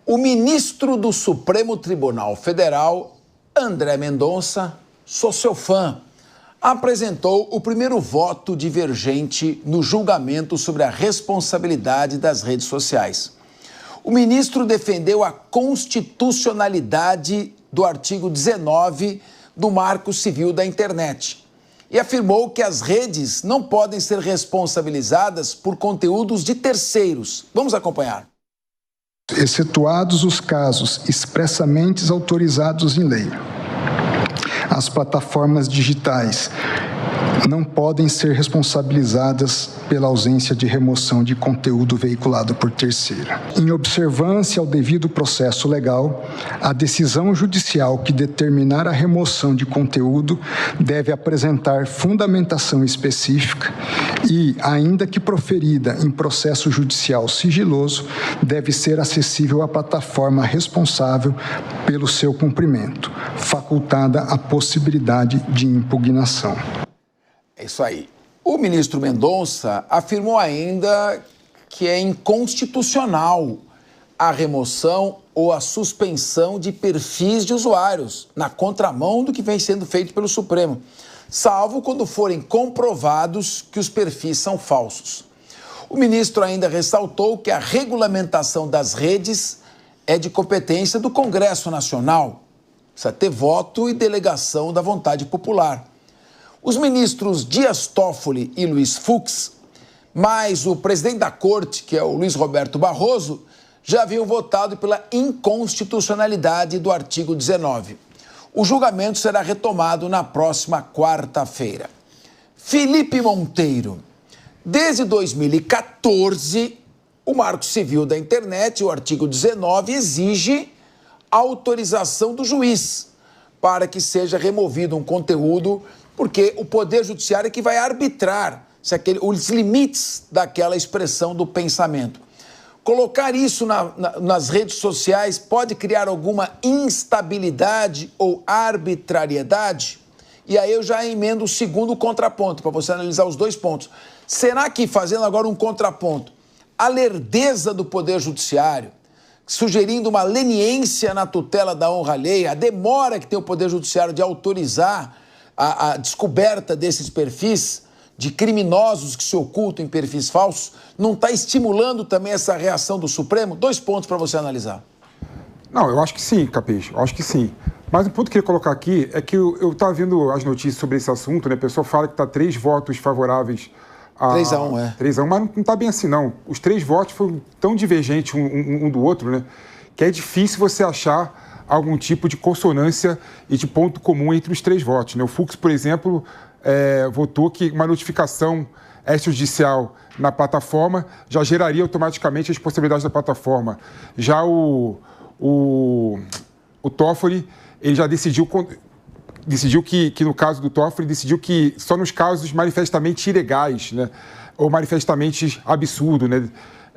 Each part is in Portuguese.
O ministro do Supremo Tribunal Federal, André Mendonça, sou seu fã, apresentou o primeiro voto divergente no julgamento sobre a responsabilidade das redes sociais. O ministro defendeu a constitucionalidade do artigo 19 do Marco Civil da Internet e afirmou que as redes não podem ser responsabilizadas por conteúdos de terceiros. Vamos acompanhar. Excetuados os casos expressamente autorizados em lei, as plataformas digitais não podem ser responsabilizadas pela ausência de remoção de conteúdo veiculado por terceiro. Em observância ao devido processo legal, a decisão judicial que determinar a remoção de conteúdo deve apresentar fundamentação específica e, ainda que proferida em processo judicial sigiloso, deve ser acessível à plataforma responsável pelo seu cumprimento, facultada a possibilidade de impugnação. É isso aí. O ministro Mendonça afirmou ainda que é inconstitucional a remoção ou a suspensão de perfis de usuários, na contramão do que vem sendo feito pelo Supremo, salvo quando forem comprovados que os perfis são falsos. O ministro ainda ressaltou que a regulamentação das redes é de competência do Congresso Nacional. Precisa ter voto e delegação da vontade popular. Os ministros Dias Toffoli e Luiz Fux, mais o presidente da corte, que é o Luiz Roberto Barroso, já haviam votado pela inconstitucionalidade do artigo 19. O julgamento será retomado na próxima quarta-feira. Felipe Monteiro. Desde 2014, o Marco Civil da Internet, o artigo 19, exige autorização do juiz para que seja removido um conteúdo, porque o Poder Judiciário é que vai arbitrar os limites daquela expressão do pensamento. Colocar isso nas redes sociais pode criar alguma instabilidade ou arbitrariedade? E aí eu já emendo o segundo contraponto, para você analisar os dois pontos. Será que, fazendo agora um contraponto, a lerdeza do Poder Judiciário, sugerindo uma leniência na tutela da honra alheia, a demora que tem o Poder Judiciário de autorizar a descoberta desses perfis, de criminosos que se ocultam em perfis falsos, não está estimulando também essa reação do Supremo? 2 pontos para você analisar. Não, eu acho que sim, Capês, eu acho que sim. Mas um ponto que eu queria colocar aqui é que eu estava vendo as notícias sobre esse assunto, né? A pessoa fala que está 3 votos favoráveis a... 3-1, é. 3-1, mas não está bem assim, não. Os 3 votos foram tão divergentes um do outro, né? Que é difícil você achar algum tipo de consonância e de ponto comum entre os 3 votos, né? O Fux, por exemplo, votou que uma notificação extrajudicial na plataforma já geraria automaticamente a responsabilidade da plataforma. Já o Toffoli, ele já decidiu que, no caso do Toffoli, decidiu que só nos casos manifestamente ilegais, né, ou manifestamente absurdo, né,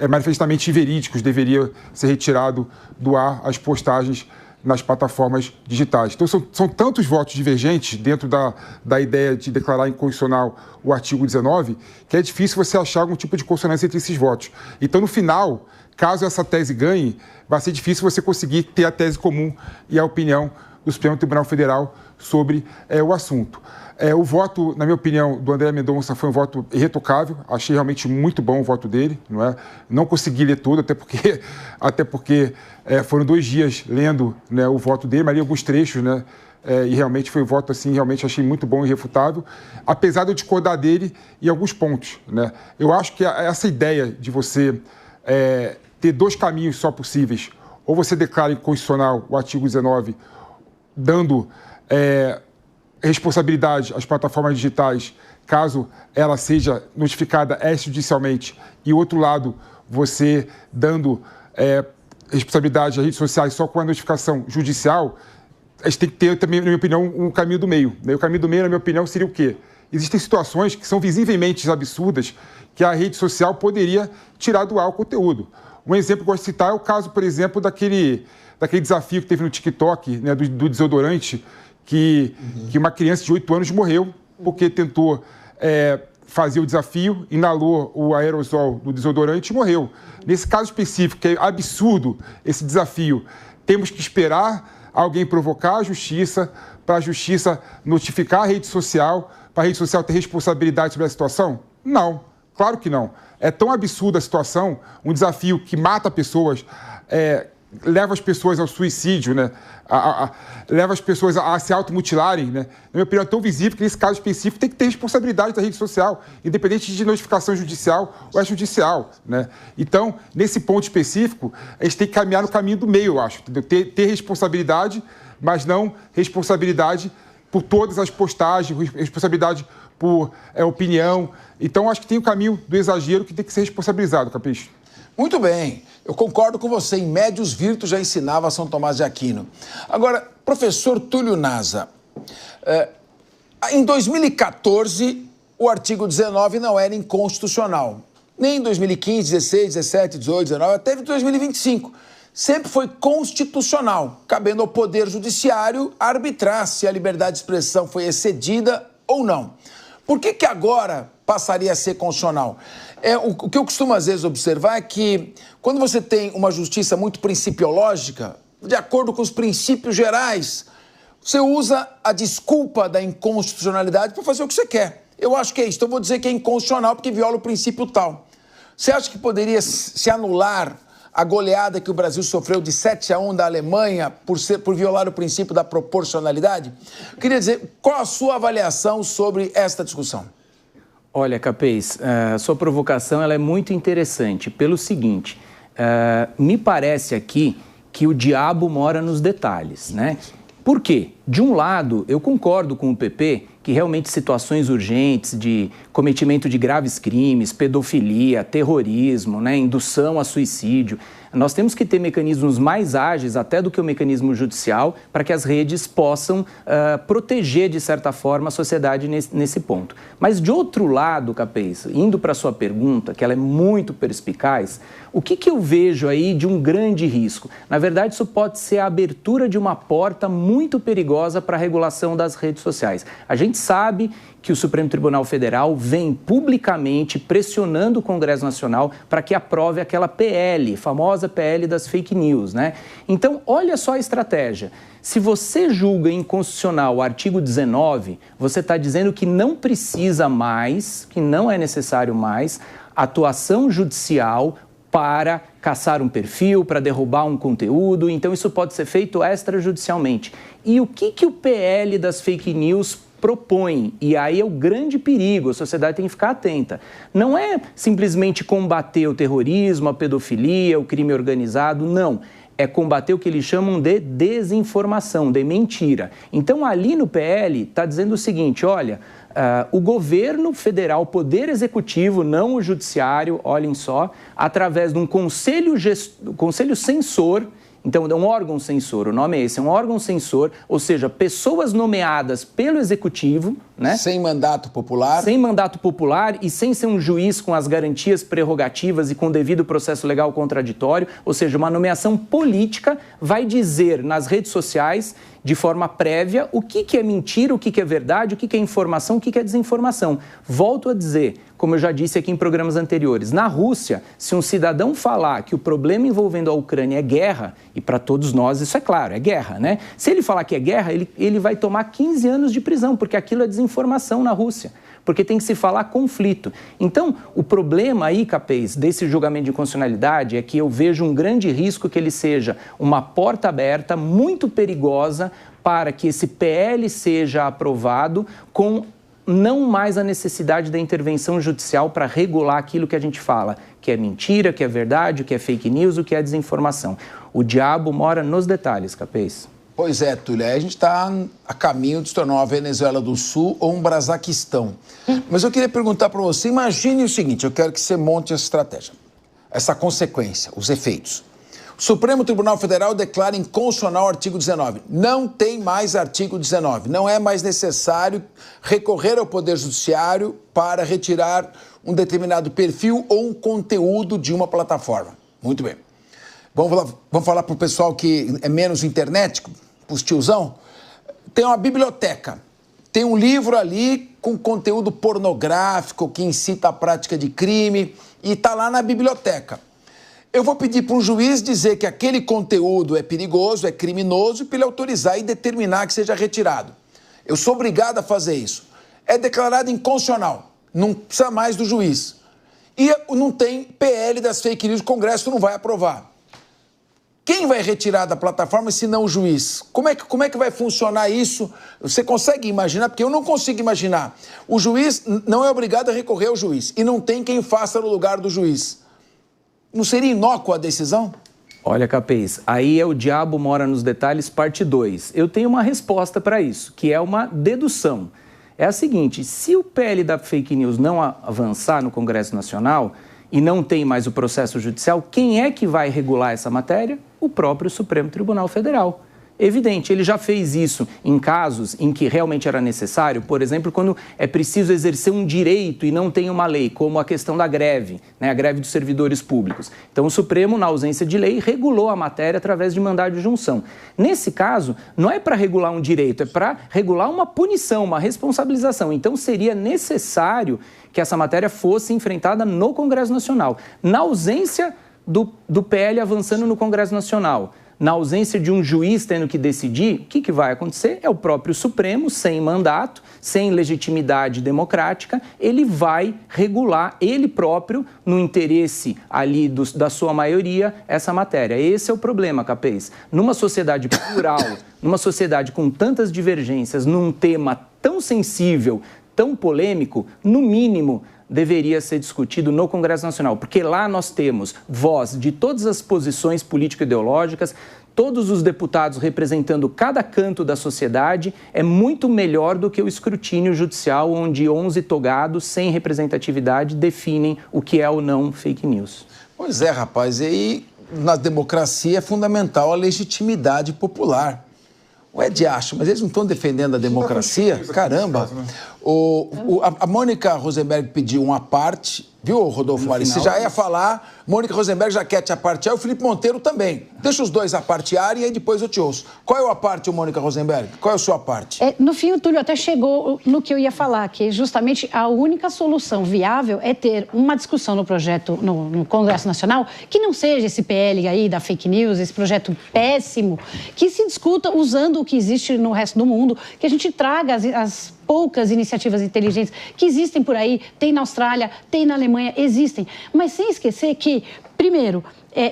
manifestamente inverídicos, deveria ser retirado do ar as postagens nas plataformas digitais. Então, são tantos votos divergentes dentro da ideia de declarar inconstitucional o artigo 19, que é difícil você achar algum tipo de consonância entre esses votos. Então, no final, caso essa tese ganhe, vai ser difícil você conseguir ter a tese comum e a opinião do Supremo Tribunal Federal sobre o assunto. O voto, na minha opinião, do André Mendonça foi um voto irretocável. Achei realmente muito bom o voto dele, não é? Não consegui ler todo, até porque foram 2 dias lendo, né, o voto dele, mas li alguns trechos, né? E realmente foi um voto, assim, realmente achei muito bom e irrefutável, apesar de eu discordar dele em alguns pontos, né? Eu acho que essa ideia de você ter 2 caminhos só possíveis, ou você declara inconstitucional o artigo 19, dando responsabilidade às plataformas digitais, caso ela seja notificada extrajudicialmente, e, outro lado, você dando responsabilidade às redes sociais só com a notificação judicial, a gente tem que ter também, na minha opinião, um caminho do meio. O caminho do meio, na minha opinião, seria o quê? Existem situações que são visivelmente absurdas que a rede social poderia tirar do ar o conteúdo. Um exemplo que eu gosto de citar é o caso, por exemplo, daquele desafio que teve no TikTok, né, do desodorante, que uma criança de 8 anos morreu porque tentou fazia o desafio, inalou o aerosol do desodorante e morreu. Nesse caso específico, que é absurdo esse desafio, temos que esperar alguém provocar a justiça, para a justiça notificar a rede social, para a rede social ter responsabilidade sobre a situação? Não, claro que não. É tão absurda a situação, um desafio que mata pessoas, leva as pessoas ao suicídio, né? Leva as pessoas a se automutilarem, né? Na minha opinião, é tão visível que nesse caso específico tem que ter responsabilidade da rede social, independente de notificação judicial ou extrajudicial, né? Então, nesse ponto específico, a gente tem que caminhar no caminho do meio, eu acho. Ter responsabilidade, mas não responsabilidade por todas as postagens, responsabilidade por opinião. Então, acho que tem o caminho do exagero que tem que ser responsabilizado, Capês. Muito bem, eu concordo com você. Em Médios Virtus já ensinava São Tomás de Aquino. Agora, professor Túlio Naza, em 2014, o artigo 19 não era inconstitucional. Nem em 2015, 16, 17, 18, 19, até em 2025. Sempre foi constitucional, cabendo ao Poder Judiciário arbitrar se a liberdade de expressão foi excedida ou não. Por que agora passaria a ser constitucional? O que eu costumo às vezes observar é que quando você tem uma justiça muito principiológica, de acordo com os princípios gerais, você usa a desculpa da inconstitucionalidade para fazer o que você quer. Eu acho que é isso. Então eu vou dizer que é inconstitucional porque viola o princípio tal. Você acha que poderia se anular a goleada que o Brasil sofreu de 7-1 da Alemanha por violar o princípio da proporcionalidade? Eu queria dizer, qual a sua avaliação sobre esta discussão? Olha, Capês, a sua provocação ela é muito interessante pelo seguinte, me parece aqui que o diabo mora nos detalhes, né? Por quê? De um lado, eu concordo com o PP que realmente situações urgentes de cometimento de graves crimes, pedofilia, terrorismo, né, indução a suicídio, nós temos que ter mecanismos mais ágeis até do que o mecanismo judicial para que as redes possam proteger, de certa forma, a sociedade nesse ponto. Mas, de outro lado, Capês, indo para a sua pergunta, que ela é muito perspicaz, o que eu vejo aí de um grande risco? Na verdade, isso pode ser a abertura de uma porta muito perigosa para a regulação das redes sociais. A gente sabe que o Supremo Tribunal Federal vem publicamente pressionando o Congresso Nacional para que aprove aquela PL, famosa PL das fake news, né? Então, olha só a estratégia. Se você julga inconstitucional o artigo 19, você está dizendo que não precisa mais, que não é necessário mais, atuação judicial para caçar um perfil, para derrubar um conteúdo, então isso pode ser feito extrajudicialmente. E o que o PL das fake news propõe? E aí é o grande perigo, a sociedade tem que ficar atenta. Não é simplesmente combater o terrorismo, a pedofilia, o crime organizado, não. É combater o que eles chamam de desinformação, de mentira. Então, ali no PL, está dizendo o seguinte, olha, o governo federal, o poder executivo, não o judiciário, olhem só, através de um conselho censor. Então, é um órgão censor, o nome é esse, é um órgão censor, ou seja, pessoas nomeadas pelo executivo, né? Sem mandato popular. Sem mandato popular e sem ser um juiz com as garantias prerrogativas e com devido processo legal contraditório, ou seja, uma nomeação política vai dizer nas redes sociais, de forma prévia, o que é mentira, o que é verdade, o que é informação, o que é desinformação. Volto a dizer, como eu já disse aqui em programas anteriores, na Rússia, se um cidadão falar que o problema envolvendo a Ucrânia é guerra, e para todos nós isso é claro, é guerra, né? Se ele falar que é guerra, ele vai tomar 15 anos de prisão, porque aquilo é desinformação na Rússia, porque tem que se falar conflito. Então, o problema aí, Capês, desse julgamento de inconstitucionalidade é que eu vejo um grande risco que ele seja uma porta aberta, muito perigosa, para que esse PL seja aprovado com não mais a necessidade da intervenção judicial para regular aquilo que a gente fala, que é mentira, que é verdade, o que é fake news, o que é desinformação. O diabo mora nos detalhes, Capês. Pois é, Túlio, a gente está a caminho de se tornar uma Venezuela do Sul ou um Brazaquistão. Mas eu queria perguntar para você, imagine o seguinte, eu quero que você monte essa estratégia, essa consequência, os efeitos. O Supremo Tribunal Federal declara inconstitucional o artigo 19. Não tem mais artigo 19. Não é mais necessário recorrer ao Poder Judiciário para retirar um determinado perfil ou um conteúdo de uma plataforma. Muito bem. Vamos falar para o pessoal que é menos internet, para os tiozão. Tem uma biblioteca. Tem um livro ali com conteúdo pornográfico que incita a prática de crime e está lá na biblioteca. Eu vou pedir para um juiz dizer que aquele conteúdo é perigoso, é criminoso, para ele autorizar e determinar que seja retirado. Eu sou obrigado a fazer isso. É declarado inconstitucional. Não precisa mais do juiz. E não tem PL das fake news, o Congresso não vai aprovar. Quem vai retirar da plataforma se não o juiz? Como é que vai funcionar isso? Você consegue imaginar? Porque eu não consigo imaginar. O juiz não é obrigado a recorrer ao juiz. E não tem quem faça no lugar do juiz. Não seria inócua a decisão? Olha, Capês, aí é o diabo mora nos detalhes, parte 2. Eu tenho uma resposta para isso, que é uma dedução. É a seguinte, se o PL da fake news não avançar no Congresso Nacional e não tem mais o processo judicial, quem é que vai regular essa matéria? O próprio Supremo Tribunal Federal. Evidente, ele já fez isso em casos em que realmente era necessário, por exemplo, quando é preciso exercer um direito e não tem uma lei, como a questão da greve, né, a greve dos servidores públicos. Então, o Supremo, na ausência de lei, regulou a matéria através de mandado de junção. Nesse caso, não é para regular um direito, é para regular uma punição, uma responsabilização. Então, seria necessário que essa matéria fosse enfrentada no Congresso Nacional. Na ausência do PL avançando no Congresso Nacional, na ausência de um juiz tendo que decidir, o que vai acontecer? É o próprio Supremo, sem mandato, sem legitimidade democrática, ele vai regular ele próprio, no interesse ali da sua maioria, essa matéria. Esse é o problema, Capês. Numa sociedade plural, numa sociedade com tantas divergências, num tema tão sensível, tão polêmico, no mínimo, deveria ser discutido no Congresso Nacional, porque lá nós temos voz de todas as posições político-ideológicas, todos os deputados representando cada canto da sociedade, é muito melhor do que o escrutínio judicial, onde 11 togados, sem representatividade, definem o que é ou não fake news. Pois é, rapaz, e aí na democracia é fundamental a legitimidade popular. Ué, de acho, mas eles não estão defendendo a democracia? Caramba! A Mônica Rosenberg pediu uma parte, viu, Rodolfo Marinho? Você já ia falar, Mônica Rosenberg já quer te apartear, e o Felipe Monteiro também. Deixa os dois apartearem e aí depois eu te ouço. Qual é o aparte, Mônica Rosenberg? Qual é a sua parte? No fim, o Túlio até chegou no que eu ia falar, que justamente a única solução viável é ter uma discussão no projeto, no Congresso Nacional, que não seja esse PL aí da fake news, esse projeto péssimo, que se discuta usando o que existe no resto do mundo, que a gente traga as poucas iniciativas inteligentes que existem por aí, tem na Austrália, tem na Alemanha, existem. Mas sem esquecer que, primeiro,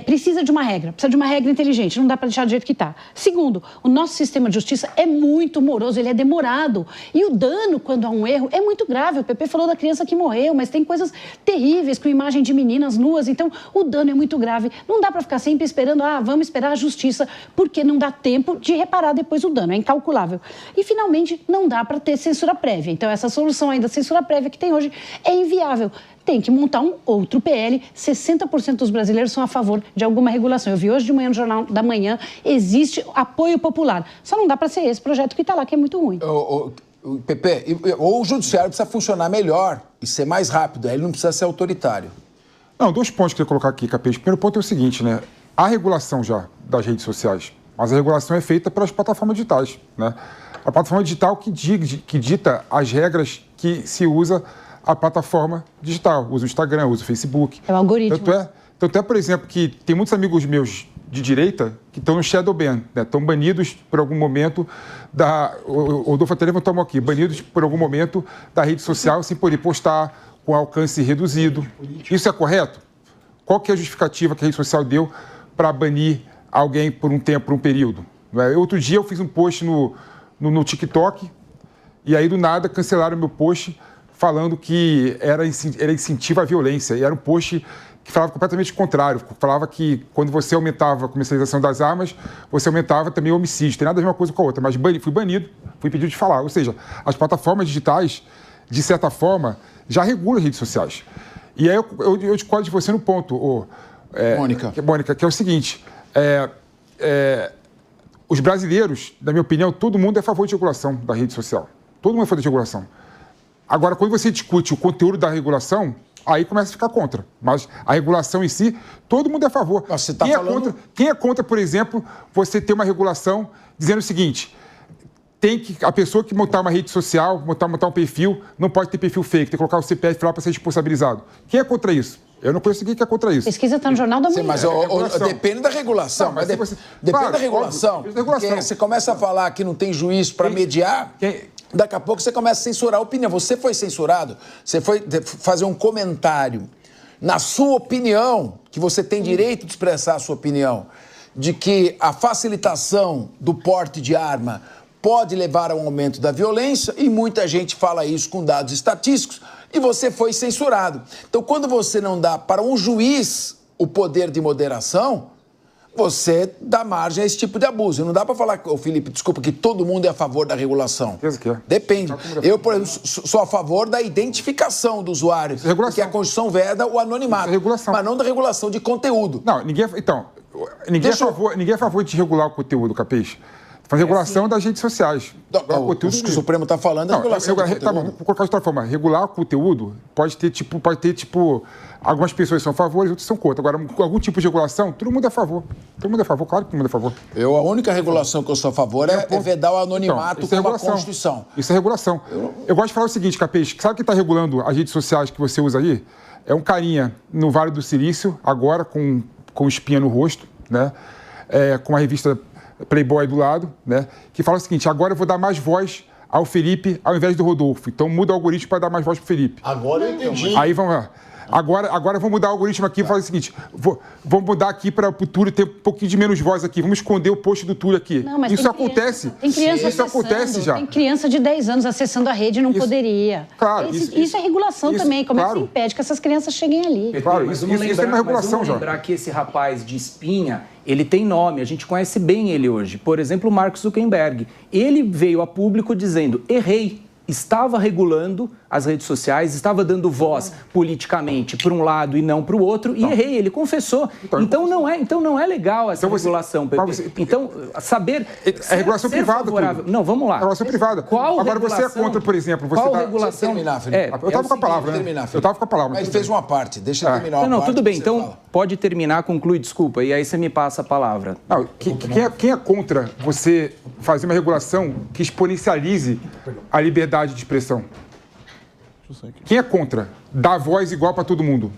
precisa de uma regra inteligente, não dá para deixar do jeito que está. Segundo, o nosso sistema de justiça é muito moroso, ele é demorado. E o dano, quando há um erro, é muito grave. O Pepe falou da criança que morreu, mas tem coisas terríveis com imagem de meninas nuas, então o dano é muito grave. Não dá para ficar sempre esperando, vamos esperar a justiça, porque não dá tempo de reparar depois o dano, é incalculável. E, finalmente, não dá para ter censura prévia. Então, essa solução aí da censura prévia que tem hoje é inviável. Tem que montar um outro PL, 60% dos brasileiros são a favor de alguma regulação. Eu vi hoje de manhã no Jornal da Manhã, existe apoio popular. Só não dá para ser esse projeto que está lá, que é muito ruim. Pepe, ou o judiciário precisa funcionar melhor e ser mais rápido, aí ele não precisa ser autoritário. Não, 2 pontos que eu ia colocar aqui, Capês. O primeiro ponto é o seguinte, né? Há regulação já das redes sociais, mas a regulação é feita pelas plataformas digitais, né? A plataforma digital que dita as regras que se usa a plataforma digital, usa o Instagram, usa o Facebook. É o algoritmo. Tanto é, por exemplo, que tem muitos amigos meus de direita que estão no shadow ban, né? Estão banidos por algum momento o Rodolfo até levantou aqui, banidos por algum momento da rede social sem poder postar, com alcance reduzido. Isso é correto? Qual que é a justificativa que a rede social deu para banir alguém por um tempo, por um período? Outro dia eu fiz um post no TikTok e aí do nada cancelaram meu post falando que era incentivo à violência. E era um post que falava completamente o contrário. Falava que quando você aumentava a comercialização das armas, você aumentava também o homicídio. Tem nada a ver uma coisa com a outra. Mas fui banido, fui impedido de falar. Ou seja, as plataformas digitais, de certa forma, já regulam as redes sociais. E aí eu discordo de você no ponto, Mônica, que é o seguinte. Os brasileiros, na minha opinião, todo mundo é a favor de regulação da rede social. Todo mundo é a favor de regulação. Agora, quando você discute o conteúdo da regulação, aí começa a ficar contra. Mas a regulação em si, todo mundo é a favor. Você tá quem é contra, por exemplo, você ter uma regulação dizendo o seguinte: a pessoa que montar uma rede social, montar um perfil, não pode ter perfil fake, tem que colocar o CPF lá para ser responsabilizado. Quem é contra isso? Eu não conheço ninguém que é contra isso. Pesquisa está no Jornal da Manhã. Sim, mas depende da regulação. Não, mas depende da regulação. Porque você começa a falar que não tem juiz para mediar, daqui a pouco você começa a censurar a opinião. Você foi censurado, você foi fazer um comentário na sua opinião, que você tem direito de expressar a sua opinião, de que a facilitação do porte de arma pode levar a um aumento da violência, e muita gente fala isso com dados estatísticos, e você foi censurado. Então, quando você não dá para um juiz o poder de moderação, você dá margem a esse tipo de abuso. Não dá para falar, Felipe, desculpa, que todo mundo é a favor da regulação. Depende. Eu, por exemplo, sou a favor da identificação do usuário, porque a Constituição veda o anonimato, mas não da regulação de conteúdo. Não, ninguém é a favor de regular o conteúdo, Capês. Faz regulação das redes sociais. O que o Supremo está falando é regulação do conteúdo. Tá bom, vou colocar de outra forma. Regular o conteúdo pode ter, algumas pessoas são a favor e outras são contra. Agora, algum tipo de regulação, todo mundo é a favor. Todo mundo é a favor, claro que todo mundo é a favor. A única regulação que eu sou a favor é vedar o anonimato como a Constituição. Isso é regulação. Eu gosto de falar o seguinte, Capês, sabe quem está regulando as redes sociais que você usa aí? É um carinha no Vale do Silício, agora com espinha no rosto, né? Com a revista Playboy do lado, né? Que fala o seguinte: agora eu vou dar mais voz ao Felipe ao invés do Rodolfo. Então muda o algoritmo para dar mais voz pro Felipe. Agora eu entendi. Aí vamos lá. Agora vamos mudar o algoritmo aqui e falar o seguinte: vamos mudar aqui para o Túlio ter um pouquinho de menos voz aqui. Vamos esconder o post do Túlio aqui. Não, mas isso acontece. Tem criança isso acontece já. Tem criança de 10 anos acessando a rede e não poderia. Claro. Isso é regulação também. Como é que se impede que essas crianças cheguem ali? Claro, isso é uma regulação já. Lembrar que esse rapaz de espinha, ele tem nome, a gente conhece bem ele hoje. Por exemplo, o Mark Zuckerberg. Ele veio a público dizendo: errei. Estava regulando as redes sociais, estava dando voz politicamente para um lado e não para o outro, e errei, ele confessou. Então não é legal essa regulação, Pepe. Então, saber... É regulação privada. Não, vamos lá. É regulação privada. Agora você é contra, por exemplo... Qual regulação? Eu estava com a palavra, né? Eu estava com a palavra. Mas ele fez uma parte, deixa ele terminar uma parte. Não, tudo bem, então pode terminar, conclui, desculpa, e aí você me passa a palavra. Não, quem é contra você fazer uma regulação que exponencialize a liberdade de expressão? Quem é contra? Dar voz igual para todo mundo.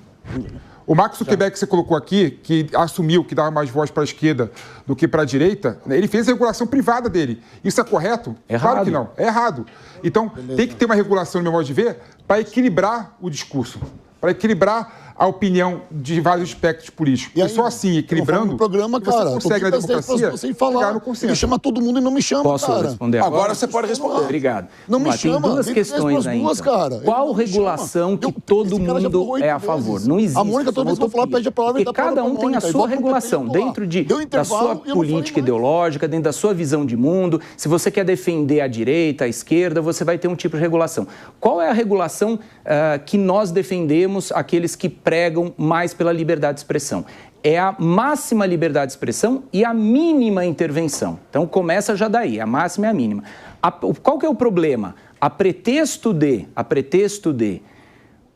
O Mark Zuckerberg que você colocou aqui, que assumiu que dava mais voz para a esquerda do que para a direita, ele fez a regulação privada dele. Isso é correto? Claro que não. É errado. Então, tem que ter uma regulação, no meu modo de ver, para equilibrar o discurso, para equilibrar a opinião de vários aspectos políticos. E só assim, equilibrando, no programa, cara, você consegue na democracia você falar, ele chama todo mundo e não me chama, Posso cara. responder agora você pode responder. Obrigado. Não me chama. Tem duas questões aí, então. Qual regulação que todo mundo é a favor? Não existe. A Mônica, toda vez que eu falar, pede a palavra e dá cada um tem a sua regulação, dentro da sua política ideológica, dentro da sua visão de mundo. Se você quer defender a direita, a esquerda, você vai ter um tipo de regulação. Qual é a regulação que nós defendemos, aqueles que pregam mais pela liberdade de expressão? É a máxima liberdade de expressão e a mínima intervenção. Então, começa já daí, a máxima e a mínima. Qual que é o problema? A pretexto de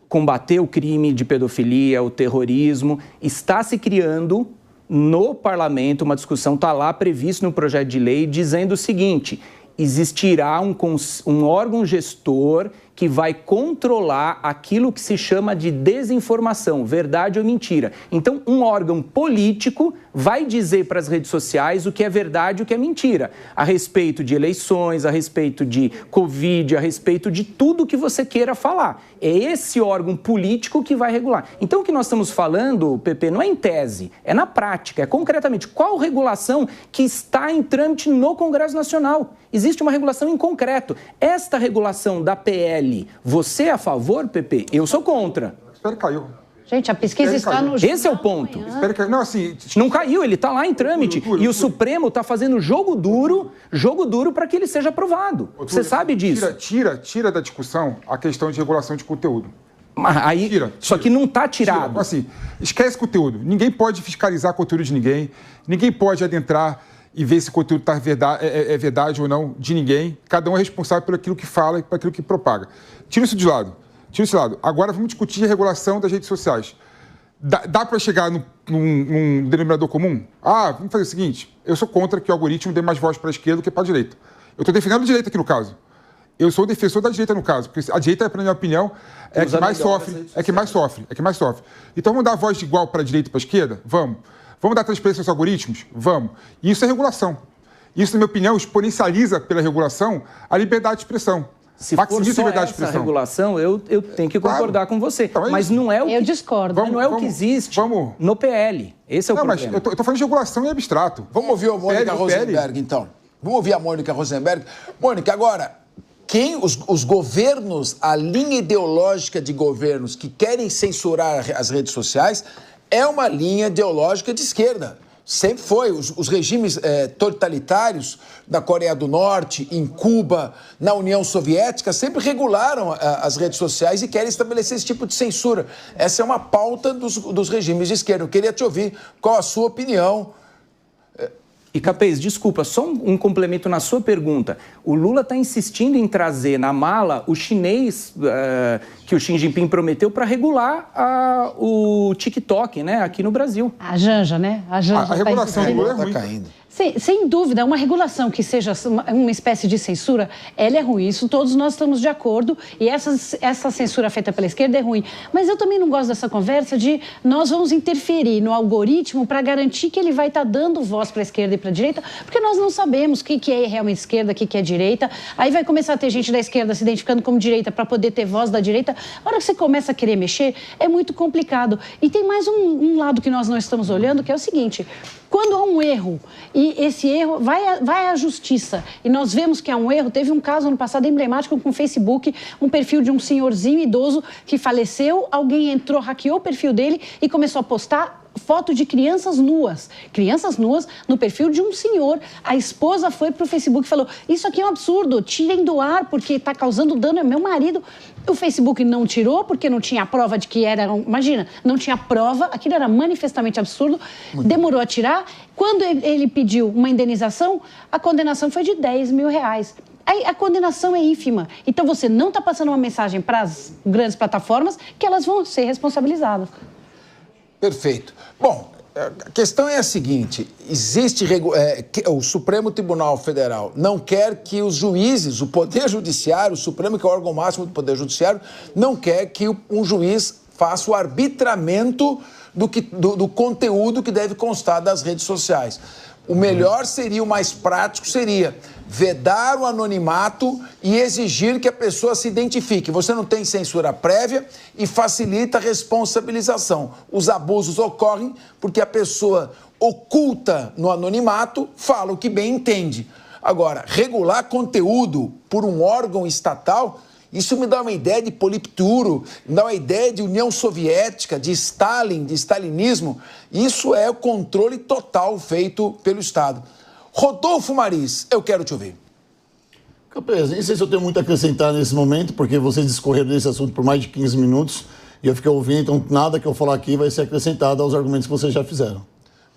combater o crime de pedofilia, o terrorismo, está se criando no parlamento uma discussão, está lá previsto no projeto de lei, dizendo o seguinte: existirá um órgão gestor que vai controlar aquilo que se chama de desinformação, verdade ou mentira. Então, um órgão político vai dizer para as redes sociais o que é verdade e o que é mentira, a respeito de eleições, a respeito de Covid, a respeito de tudo que você queira falar. É esse órgão político que vai regular. Então, o que nós estamos falando, Pepe, não é em tese, é na prática, é concretamente. Qual regulação que está em trâmite no Congresso Nacional? Existe uma regulação em concreto. Esta regulação da PL, você é a favor, Pepe? Eu sou contra. Espero que caiu. Gente, a pesquisa está no... Esse é o ponto. Não, assim... Não caiu, ele está lá em trâmite. E o Supremo está fazendo jogo duro para que ele seja aprovado. Você sabe disso. Tira da discussão a questão de regulação de conteúdo. Aí, só que não está tirado. Assim, esquece conteúdo. Ninguém pode fiscalizar conteúdo de ninguém. Ninguém pode adentrar e ver se o conteúdo é verdade ou não de ninguém. Cada um é responsável por aquilo que fala e por aquilo que propaga. Tira isso de lado. Agora vamos discutir a regulação das redes sociais. Dá para chegar num denominador comum? Vamos fazer o seguinte: eu sou contra que o algoritmo dê mais voz para a esquerda do que para a direita. Eu estou defendendo a direita aqui no caso. Eu sou o defensor da direita no caso, porque a direita, na minha opinião, é que mais sofre, é que mais sofre. Então vamos dar voz igual para a direita e para a esquerda? Vamos. Vamos dar transparência aos algoritmos? Vamos. E isso é regulação. Isso, na minha opinião, exponencializa pela regulação a liberdade de expressão. Se for só essa regulação, eu tenho que concordar com você. Então, mas não é o que... Eu discordo. Não é o que existe no PL. Esse é o problema. Mas eu estou falando de regulação em abstrato. Vamos ouvir a Mônica Rosenberg, então. Vamos ouvir a Mônica Rosenberg. Mônica, agora, os governos, a linha ideológica de governos que querem censurar as redes sociais é uma linha ideológica de esquerda. Sempre foi. Os regimes totalitários da Coreia do Norte, em Cuba, na União Soviética, sempre regularam as redes sociais e querem estabelecer esse tipo de censura. Essa é uma pauta dos regimes de esquerda. Eu queria te ouvir qual a sua opinião. E, Capês, desculpa, só um complemento na sua pergunta. O Lula está insistindo em trazer na mala o chinês que o Xi Jinping prometeu para regular o TikTok, né, aqui no Brasil. A Janja, né? A regulação do Lula está caindo. Sem dúvida, uma regulação que seja uma espécie de censura, ela é ruim, isso todos nós estamos de acordo, e essa censura feita pela esquerda é ruim. Mas eu também não gosto dessa conversa de nós vamos interferir no algoritmo para garantir que ele vai estar dando voz para a esquerda e para a direita, porque nós não sabemos o que é realmente esquerda, o que é direita. Aí vai começar a ter gente da esquerda se identificando como direita para poder ter voz da direita. A hora que você começa a querer mexer, é muito complicado. E tem mais um lado que nós não estamos olhando, que é o seguinte: quando há um erro, e esse erro vai à justiça, e nós vemos que há um erro, teve um caso ano passado emblemático com o Facebook, um perfil de um senhorzinho idoso que faleceu, alguém entrou, hackeou o perfil dele e começou a postar foto de crianças nuas no perfil de um senhor. A esposa foi para o Facebook e falou: isso aqui é um absurdo, tirem do ar porque está causando dano ao meu marido. O Facebook não tirou porque não tinha prova de que era... Imagina, não tinha prova, aquilo era manifestamente absurdo, demorou a tirar. Quando ele pediu uma indenização, a condenação foi de R$10 mil. Aí a condenação é ínfima. Então você não está passando uma mensagem para as grandes plataformas que elas vão ser responsabilizadas. Perfeito. Bom, a questão é a seguinte: o Supremo Tribunal Federal não quer que os juízes, o Poder Judiciário, o Supremo, que é o órgão máximo do Poder Judiciário, não quer que um juiz faça o arbitramento do conteúdo que deve constar das redes sociais. O melhor seria, o mais prático seria vedar o anonimato e exigir que a pessoa se identifique. Você não tem censura prévia e facilita a responsabilização. Os abusos ocorrem porque a pessoa oculta no anonimato, fala o que bem entende. Agora, regular conteúdo por um órgão estatal, isso me dá uma ideia de Politburo, me dá uma ideia de União Soviética, de Stalin, de stalinismo. Isso é o controle total feito pelo Estado. Rodolfo Maris, eu quero te ouvir. Capês, nem sei se eu tenho muito a acrescentar nesse momento, porque vocês discorreram desse assunto por mais de 15 minutos e eu fiquei ouvindo, então nada que eu falar aqui vai ser acrescentado aos argumentos que vocês já fizeram.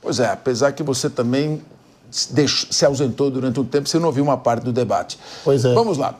Pois é, apesar que você também se ausentou durante um tempo, você não ouviu uma parte do debate. Pois é. Vamos lá.